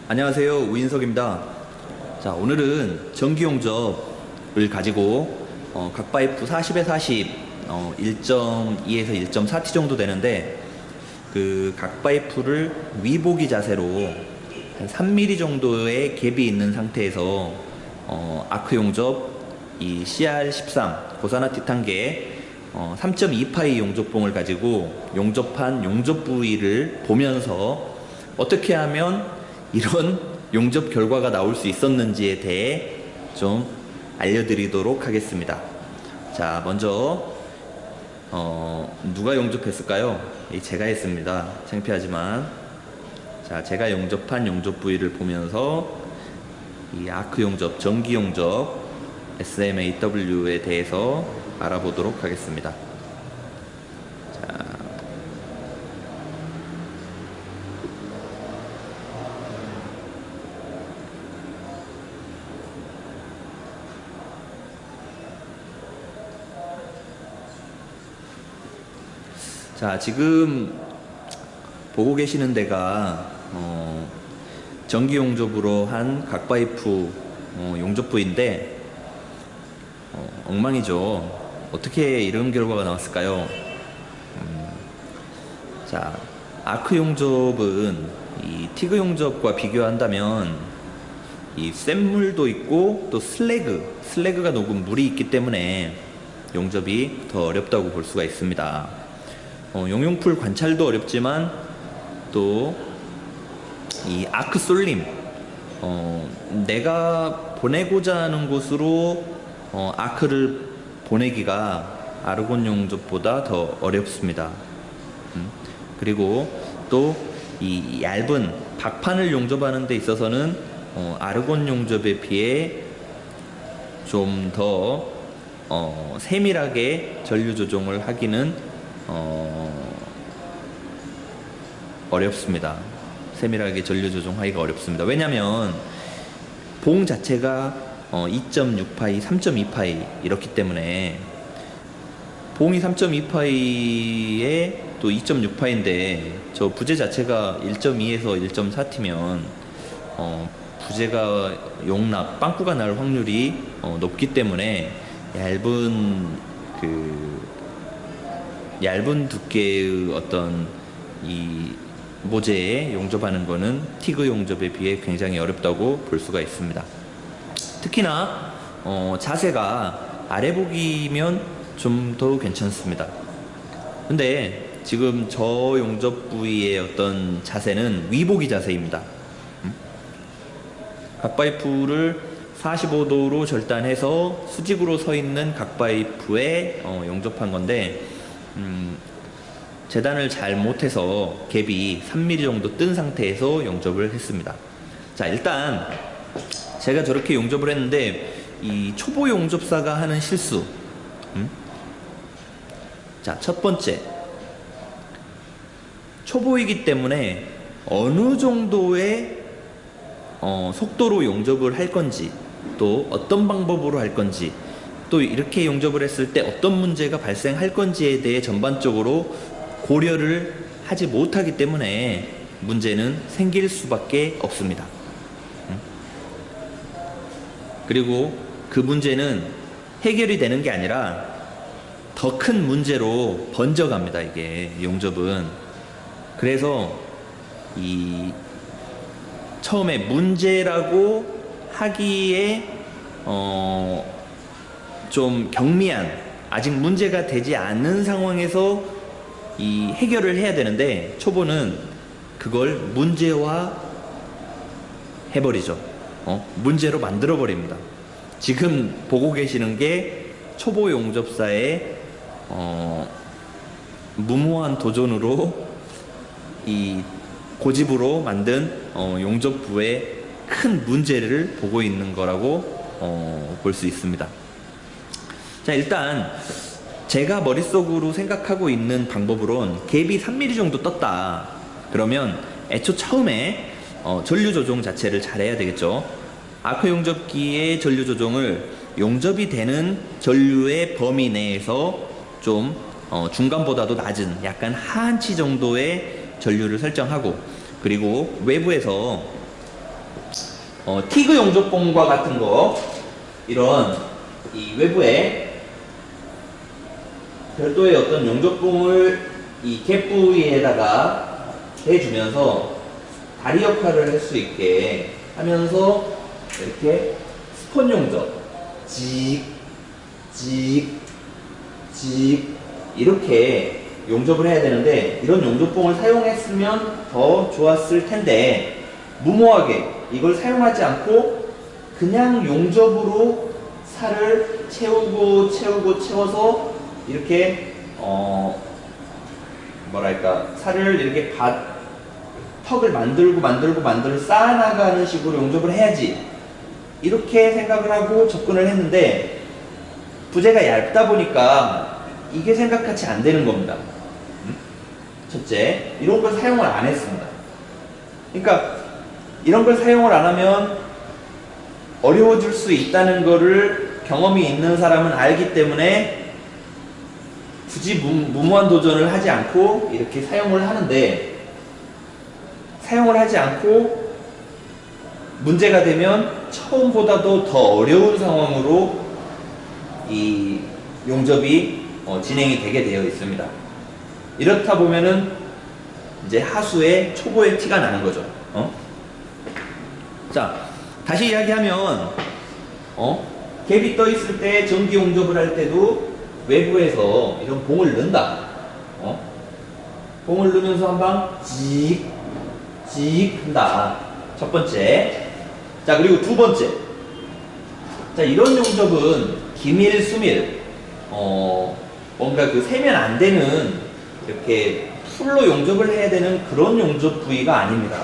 안녕하세요, 우인석입니다. 자, 오늘은 전기용접을 가지고 각 파이프 40에 40, 1.2에서 1.4T 정도 되는데 그 각 파이프를 위보기 자세로 한 3mm 정도의 갭이 있는 상태에서 아크 용접 이 CR13 고산화 티탄계 3.2파이 용접봉을 가지고 용접한 용접 부위를 보면서 어떻게 하면 이런 용접 결과가 나올 수 있었는지에 대해 좀 알려드리도록 하겠습니다. 자, 먼저 누가 용접했을까요? 제가 했습니다. 창피하지만. 자, 제가 용접한 용접 부위를 보면서 이 아크 용접, 전기 용접 SMAW에 대해서 알아보도록 하겠습니다. 자, 지금 보고 계시는 데가 전기 용접으로 한 각 파이프 용접부인데 엉망이죠. 어떻게 이런 결과가 나왔을까요? 자, 아크 용접은 이 티그 용접과 비교한다면 이 쇳물도 있고 또 슬래그가 녹은 물이 있기 때문에 용접이 더 어렵다고 볼 수가 있습니다. 용융풀 관찰도 어렵지만 또 이 아크 쏠림, 내가 보내고자 하는 곳으로 아크를 보내기가 아르곤 용접보다 더 어렵습니다. 그리고 또 이 얇은 박판을 용접하는 데 있어서는 아르곤 용접에 비해 좀 더 세밀하게 전류 조종을 하기는 어렵습니다. 세밀하게 전류 조종하기가 어렵습니다. 왜냐하면 봉 자체가 2.6파이, 3.2파이 이렇기 때문에 봉이 3.2파이에 또 2.6파인데 저 부재 자체가 1.2에서 1.4T면 부재가 용납, 빵꾸가 날 확률이 높기 때문에 얇은 두께의 어떤 이 모재에 용접하는 거는 티그 용접에 비해 굉장히 어렵다고 볼 수가 있습니다. 특히나 자세가 아래보기면 좀 더 괜찮습니다. 근데 지금 저 용접 부위의 어떤 자세는 위보기 자세입니다. 각 파이프를 45도로 절단해서 수직으로 서 있는 각 파이프에 용접한 건데 재단을 잘 못해서 갭이 3mm 정도 뜬 상태에서 용접을 했습니다. 자, 일단 제가 저렇게 용접을 했는데 이 초보 용접사가 하는 실수. 자, 첫 번째, 초보이기 때문에 어느 정도의 속도로 용접을 할 건지, 또 어떤 방법으로 할 건지, 또 이렇게 용접을 했을 때 어떤 문제가 발생할 건지에 대해 전반적으로 고려를 하지 못하기 때문에 문제는 생길 수밖에 없습니다. 그리고 그 문제는 해결이 되는 게 아니라 더 큰 문제로 번져갑니다. 이게 용접은. 그래서 이 처음에 문제라고 하기에 좀 경미한, 아직 문제가 되지 않는 상황에서 이 해결을 해야 되는데 초보는 그걸 문제화 해버리죠. 문제로 만들어 버립니다. 지금 보고 계시는 게 초보 용접사의 무모한 도전으로 이 고집으로 만든 용접부의 큰 문제를 보고 있는 거라고 볼 수 있습니다. 자, 일단 제가 머릿속으로 생각하고 있는 방법으로는 갭이 3mm 정도 떴다. 그러면 애초 처음에 전류 조종 자체를 잘해야 되겠죠. 아크 용접기의 전류 조종을 용접이 되는 전류의 범위 내에서 좀 중간보다도 낮은 약간 하한치 정도의 전류를 설정하고, 그리고 외부에서 티그 용접봉과 같은 거, 이런 이 외부에 별도의 어떤 용접봉을 이 갭 부위에다가 대주면서 다리 역할을 할 수 있게 하면서 이렇게 스폰 용접, 직, 직, 직 이렇게 용접을 해야 되는데, 이런 용접봉을 사용했으면 더 좋았을 텐데 무모하게 이걸 사용하지 않고 그냥 용접으로 살을 채우고 채워서 이렇게 뭐랄까, 살을 이렇게 턱을 만들고 쌓아나가는 식으로 용접을 해야지, 이렇게 생각을 하고 접근을 했는데 부재가 얇다 보니까 이게 생각같이 안 되는 겁니다. 첫째, 이런 걸 사용을 안 했습니다. 그러니까 이런 걸 사용을 안 하면 어려워질 수 있다는 거를 경험이 있는 사람은 알기 때문에 굳이 무모한 도전을 하지 않고 이렇게 사용을 하는데, 사용을 하지 않고 문제가 되면 처음보다도 더 어려운 상황으로 이 용접이 진행이 되게 되어 있습니다. 이렇다 보면은 이제 하수에 초보의 티가 나는 거죠. 자, 다시 이야기하면 갭이 떠 있을 때 전기 용접을 할 때도 외부에서 이런 봉을 넣는다. 봉을 넣으면서 한방 직 한다. 첫 번째. 자, 그리고 두 번째. 자, 이런 용접은 기밀, 수밀, 뭔가 그 세면 안 되는, 이렇게 풀로 용접을 해야 되는 그런 용접 부위가 아닙니다.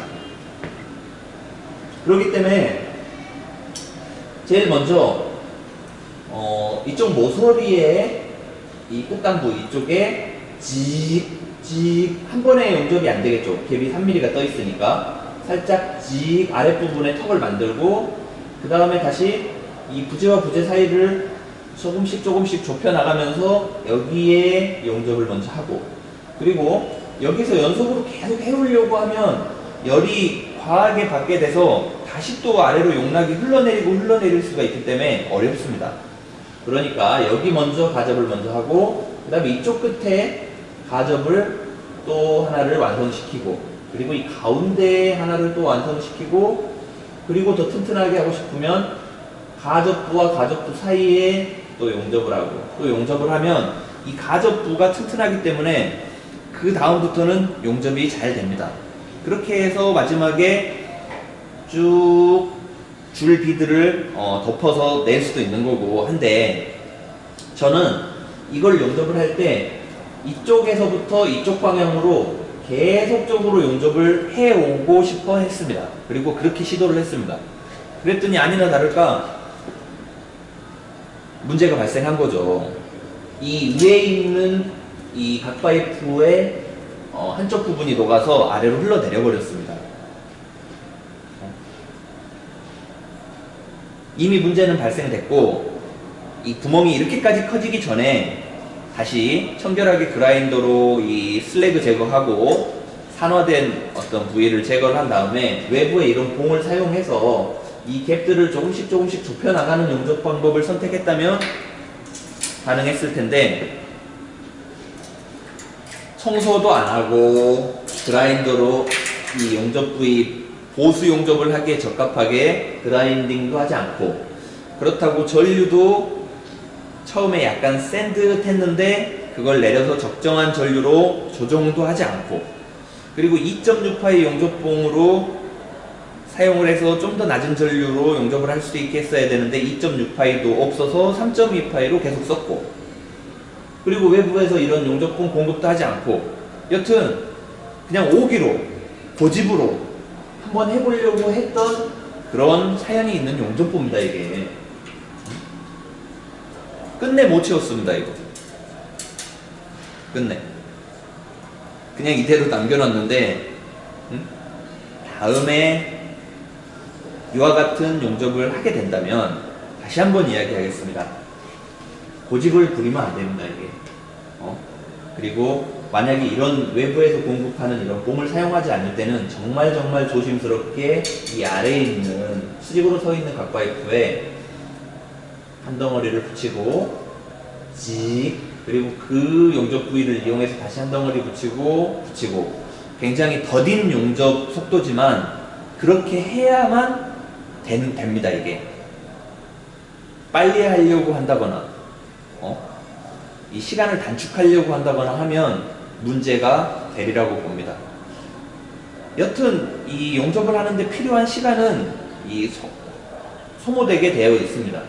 그렇기 때문에 제일 먼저 이쪽 모서리에 이 끝단부 이쪽에 한 번에 용접이 안 되겠죠. 갭이 3mm가 떠 있으니까 살짝 아랫부분에 턱을 만들고, 그 다음에 다시 이 부재와 부재 사이를 조금씩 좁혀 나가면서 여기에 용접을 먼저 하고, 그리고 여기서 연속으로 계속 해오려고 하면 열이 과하게 받게 돼서 다시 또 아래로 용락이 흘러내릴 수가 있기 때문에 어렵습니다. 그러니까 여기 먼저 가접을 먼저 하고, 그 다음에 이쪽 끝에 가접을 또 하나를 완성시키고, 그리고 이 가운데 하나를 또 완성시키고, 그리고 더 튼튼하게 하고 싶으면 가접부와 가접부 사이에 또 용접을 하고, 또 용접을 하면 이 가접부가 튼튼하기 때문에 그 다음부터는 용접이 잘 됩니다. 그렇게 해서 마지막에 쭉 줄 비드를 덮어서 낼 수도 있는 거고 한데, 저는 이걸 용접을 할 때 이쪽에서부터 이쪽 방향으로 계속적으로 용접을 해오고 싶어 했습니다. 그리고 그렇게 시도를 했습니다. 그랬더니 아니나 다를까 문제가 발생한 거죠. 이 위에 있는 이 각파이프의 한쪽 부분이 녹아서 아래로 흘러내려 버렸습니다. 이미 문제는 발생됐고, 이 구멍이 이렇게까지 커지기 전에 다시 청결하게 그라인더로 이 슬래그 제거하고 산화된 어떤 부위를 제거를 한 다음에 외부에 이런 봉을 사용해서 이 갭들을 조금씩 좁혀 나가는 용접 방법을 선택했다면 가능했을 텐데, 청소도 안 하고 그라인더로 이 용접 부위 보수 용접을 하기에 적합하게 그라인딩도 하지 않고, 그렇다고 전류도 처음에 약간 센 듯 했는데 그걸 내려서 적정한 전류로 조정도 하지 않고, 그리고 2.6파이 용접봉으로 사용을 해서 좀 더 낮은 전류로 용접을 할 수 있게 했어야 되는데 2.6파이도 없어서 3.2파이로 계속 썼고, 그리고 외부에서 이런 용접봉 공급도 하지 않고, 여튼 그냥 오기로 고집으로 한번 해보려고 했던 그런 사연이 있는 용접봉입니다. 이게 끝내 못 채웠습니다. 이거 끝내 그냥 이대로 남겨놨는데, 다음에 이와 같은 용접을 하게 된다면 다시 한번 이야기하겠습니다. 고집을 부리면 안 됩니다. 이게 그리고 만약에 이런 외부에서 공급하는 이런 봄을 사용하지 않을 때는 정말 조심스럽게 이 아래에 있는 수직으로 서 있는 각파이프에 한 덩어리를 붙이고 그리고 그 용접 부위를 이용해서 다시 한 덩어리 붙이고 굉장히 더딘 용접 속도지만 그렇게 해야만 됩니다. 이게 빨리 하려고 한다거나 이 시간을 단축하려고 한다거나 하면 문제가 되리라고 봅니다. 여튼 이 용접을 하는데 필요한 시간은 소모되게 되어 있습니다.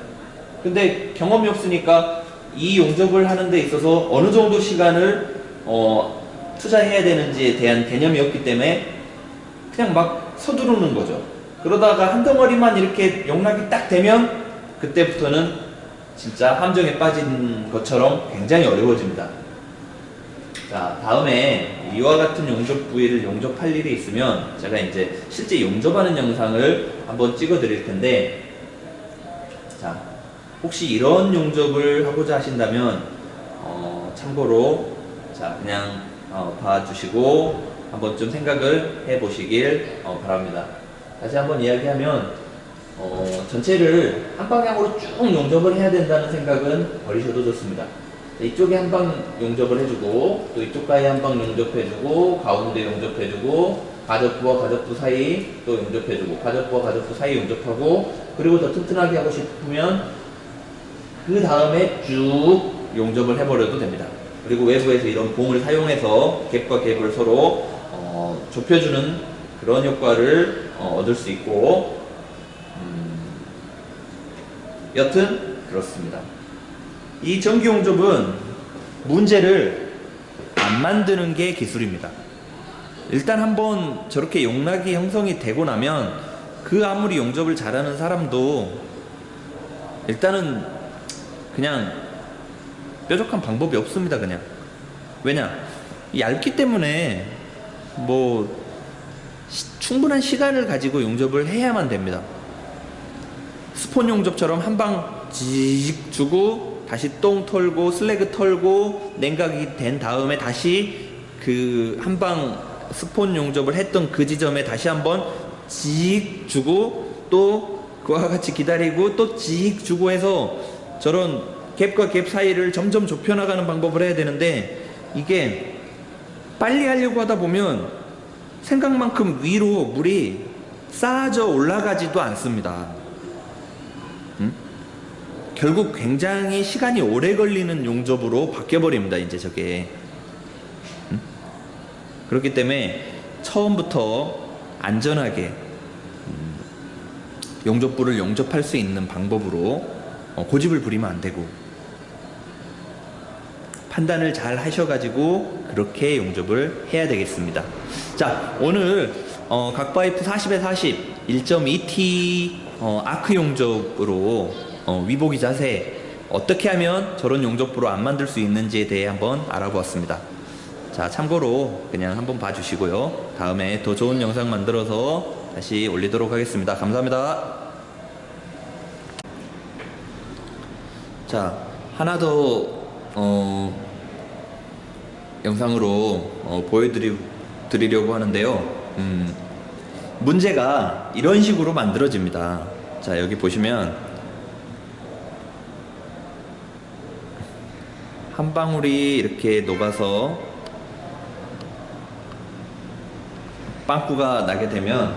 근데 경험이 없으니까 이 용접을 하는 데 있어서 어느 정도 시간을 투자해야 되는지에 대한 개념이 없기 때문에 그냥 막 서두르는 거죠. 그러다가 한 덩어리만 이렇게 용락이 딱 되면 그때부터는 진짜 함정에 빠진 것처럼 굉장히 어려워집니다. 자, 다음에 이와 같은 용접 부위를 용접할 일이 있으면 제가 이제 실제 용접하는 영상을 한번 찍어 드릴 텐데, 자, 혹시 이런 용접을 하고자 하신다면 참고로 자 그냥 봐주시고 한번 좀 생각을 해 보시길 바랍니다. 다시 한번 이야기하면 전체를 한 방향으로 쭉 용접을 해야 된다는 생각은 버리셔도 좋습니다. 이쪽에 한 방 용접을 해주고 또 이쪽 가에 한 방 용접해주고 가운데 용접해주고 가접부와 가접부 사이 또 용접해주고 가접부와 가접부 사이 용접하고 그리고 더 튼튼하게 하고 싶으면 그 다음에 쭉 용접을 해버려도 됩니다. 그리고 외부에서 이런 봉을 사용해서 갭과 갭을 서로 좁혀주는 그런 효과를 얻을 수 있고 여튼 그렇습니다. 이 전기 용접은 문제를 안 만드는 게 기술입니다. 일단 한번 저렇게 용락이 형성이 되고 나면 그 아무리 용접을 잘하는 사람도 일단은 그냥 뾰족한 방법이 없습니다. 그냥 왜냐 얇기 때문에 뭐 충분한 시간을 가지고 용접을 해야만 됩니다. 스폰 용접처럼 한 방 직 주고 다시 똥 털고 슬래그 털고 냉각이 된 다음에 다시 그 한 방 스폰 용접을 했던 그 지점에 다시 한번 직 주고 또 그와 같이 기다리고 또 직 주고 해서 저런 갭과 갭 사이를 점점 좁혀나가는 방법을 해야 되는데 이게 빨리 하려고 하다 보면 생각만큼 위로 물이 쌓아져 올라가지도 않습니다. 결국 굉장히 시간이 오래 걸리는 용접으로 바뀌어버립니다. 이제 저게 그렇기 때문에 처음부터 안전하게 용접부를 용접할 수 있는 방법으로 고집을 부리면 안 되고 판단을 잘 하셔가지고 그렇게 용접을 해야 되겠습니다. 자, 오늘 각파이프 40에 40 1.2T 아크 용접으로 위보기 자세 어떻게 하면 저런 용접부로 안 만들 수 있는지에 대해 한번 알아보았습니다. 자, 참고로 그냥 한번 봐주시고요. 다음에 더 좋은 영상 만들어서 다시 올리도록 하겠습니다. 감사합니다. 자, 하나 더 영상으로 보여드리려고 하는데요. 문제가 이런 식으로 만들어집니다. 자, 여기 보시면 한 방울이 이렇게 녹아서 빵꾸가 나게 되면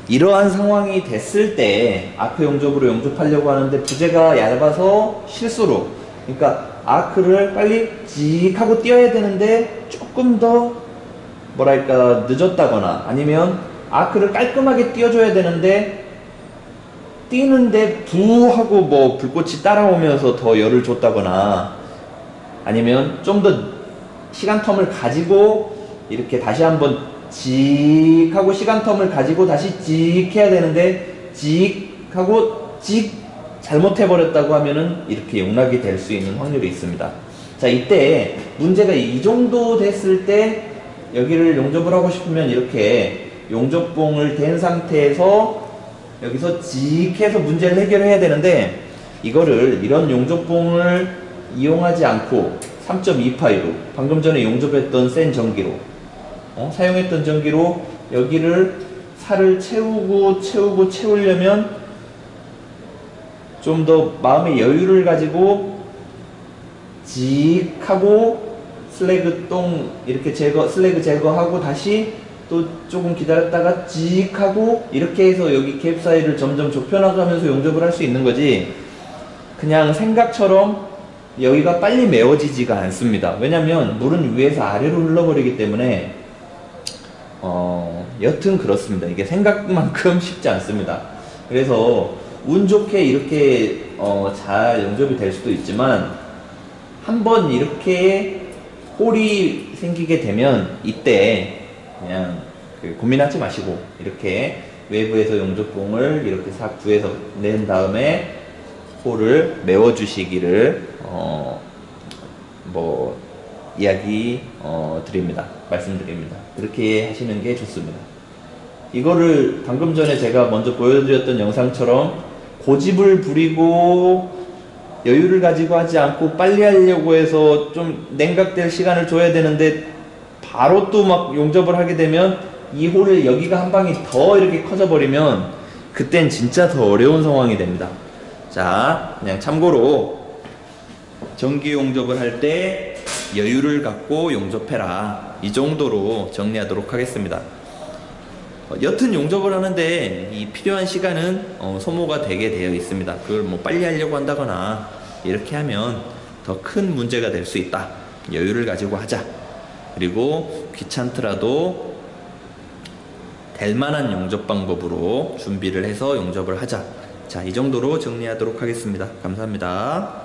이러한 상황이 됐을 때 아크 용접으로 용접하려고 하는데 부재가 얇아서 실수로 그러니까 아크를 빨리 직 하고 띄어야 되는데 조금 더 뭐랄까 늦었다거나 아니면 아크를 깔끔하게 띄워줘야 되는데 띄는데 부하고 뭐 불꽃이 따라오면서 더 열을 줬다거나 아니면 좀 더 시간 텀을 가지고 이렇게 다시 한번 직 하고 시간 텀을 가지고 다시 직 해야 되는데 직 하고 직 잘못해버렸다고 하면은 이렇게 용락이 될 수 있는 확률이 있습니다. 자, 이때 문제가 이 정도 됐을 때 여기를 용접을 하고 싶으면 이렇게 용접봉을 댄 상태에서 여기서 직 해서 문제를 해결해야 되는데 이거를 이런 용접봉을 이용하지 않고 3.28로 방금 전에 용접했던 센 전기로 사용했던 전기로 여기를 살을 채우려면 좀 더 마음의 여유를 가지고 직 하고 슬래그 똥 이렇게 슬래그 제거하고 다시 또 조금 기다렸다가 직 하고 이렇게 해서 여기 갭 사이를 점점 좁혀나가면서 용접을 할 수 있는 거지, 그냥 생각처럼 여기가 빨리 메워지지가 않습니다. 왜냐면 물은 위에서 아래로 흘러버리기 때문에 여튼 그렇습니다. 이게 생각만큼 쉽지 않습니다. 그래서 운 좋게 이렇게 잘 용접이 될 수도 있지만, 한번 이렇게 홀이 생기게 되면 이때 그냥 고민하지 마시고 이렇게 외부에서 용접봉을 이렇게 싹 구해서 낸 다음에 홀을 메워 주시기를 이야기 드립니다. 말씀드립니다. 그렇게 하시는 게 좋습니다. 이거를 방금 전에 제가 먼저 보여드렸던 영상처럼 고집을 부리고 여유를 가지고 하지 않고 빨리 하려고 해서 좀 냉각될 시간을 줘야 되는데 바로 또 막 용접을 하게 되면 이 홀을 여기가 한 방이 더 이렇게 커져 버리면 그땐 진짜 더 어려운 상황이 됩니다. 자, 그냥 참고로 전기 용접을 할 때 여유를 갖고 용접해라, 이 정도로 정리하도록 하겠습니다. 여튼 용접을 하는데 이 필요한 시간은 소모가 되게 되어 있습니다. 그걸 뭐 빨리 하려고 한다거나 이렇게 하면 더 큰 문제가 될 수 있다. 여유를 가지고 하자. 그리고 귀찮더라도 될 만한 용접 방법으로 준비를 해서 용접을 하자. 자, 이 정도로 정리하도록 하겠습니다. 감사합니다.